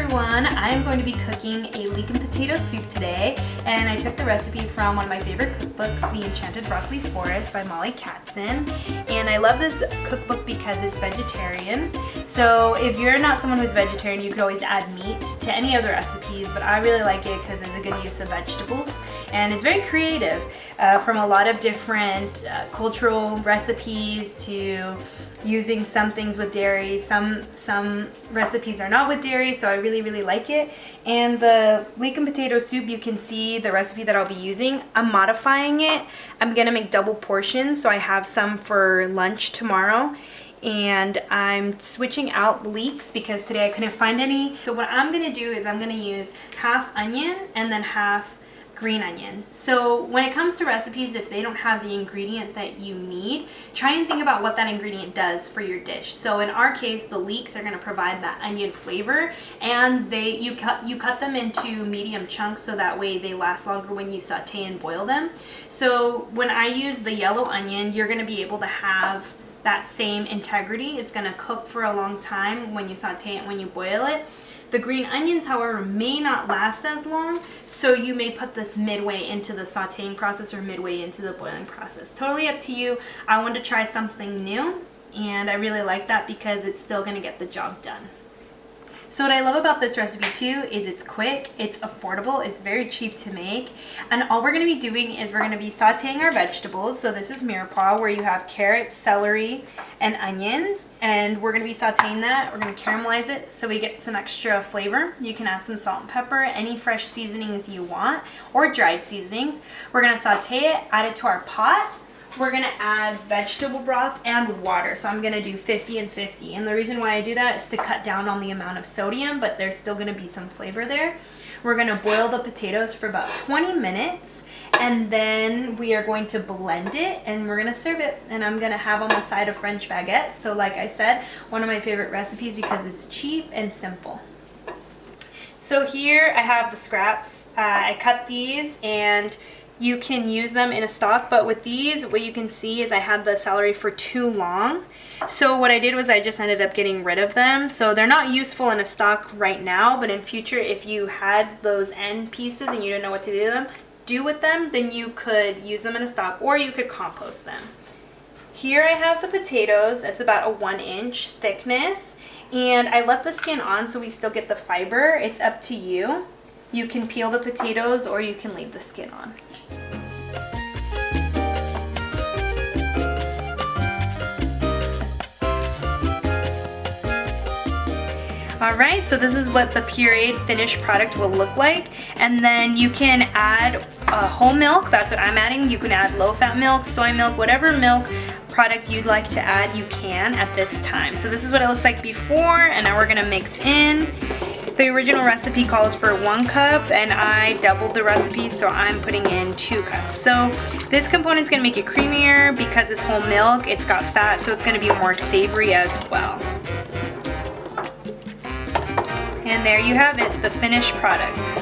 everyone, I am going to be cooking a leek and potato soup today, and I took the recipe from one of my favorite cookbooks, The Enchanted Broccoli Forest by Molly Katzen. And I love this cookbook because it's vegetarian. So if you're not someone who's vegetarian, you could always add meat to any other recipes, but I really like it because it's a good use of vegetables. And it's very creative, from a lot of different cultural recipes to using some things with dairy. Some recipes are not with dairy, so I really like it. And the leek and potato soup, you can see the recipe that I'll be using. I'm modifying it. I'm gonna make double portions, so I have some for lunch tomorrow. And I'm switching out leeks because today I couldn't find any. So what I'm gonna do is I'm gonna use half onion and then half green onion. So when it comes to recipes, if they don't have the ingredient that you need, try and think about what that ingredient does for your dish. So in our case, the leeks are going to provide that onion flavor, and you cut them into medium chunks so that way they last longer when you saute and boil them. So when I use the yellow onion, you're going to be able to have that same integrity. It's going to cook for a long time when you saute it, when you boil it. The green onions, however, may not last as long, so you may put this midway into the sauteing process or midway into the boiling process. Totally up to you. I wanted to try something new, and I really like that because it's still going to get the job done. So what I love about this recipe too is it's quick, it's affordable, it's very cheap to make, and all we're going to be doing is we're going to be sauteing our vegetables. So this is mirepoix, where you have carrots, celery, and onions, and we're going to be sauteing that. We're going to caramelize it so we get some extra flavor. You can add some salt and pepper, any fresh seasonings you want, or dried seasonings. We're going to saute it, add it to our pot. We're going to add vegetable broth and water. So I'm going to do 50 and 50. And the reason why I do that is to cut down on the amount of sodium, but there's still going to be some flavor there. We're going to boil the potatoes for about 20 minutes. And then we are going to blend it and we're going to serve it. And I'm going to have on the side a French baguette. So like I said, one of my favorite recipes because it's cheap and simple. So here I have the scraps. I cut these, and you can use them in a stock, but with these, what you can see is I had the celery for too long. So what I did was I just ended up getting rid of them. So they're not useful in a stock right now, but in future, if you had those end pieces and you didn't know what to do with them, then you could use them in a stock, or you could compost them. Here I have the potatoes. It's about a 1-inch thickness, and I left the skin on so we still get the fiber. It's up to you. You can peel the potatoes or you can leave the skin on. Alright, so this is what the pureed finished product will look like. And then you can add whole milk. That's what I'm adding. You can add low-fat milk, soy milk, whatever milk product you'd like to add, you can at this time. So this is what it looks like before, and now we're going to mix in. The original recipe calls for 1 cup, and I doubled the recipe, so I'm putting in 2 cups. So this component is going to make it creamier because it's whole milk. It's got fat, so it's going to be more savory as well. And there you have it, the finished product.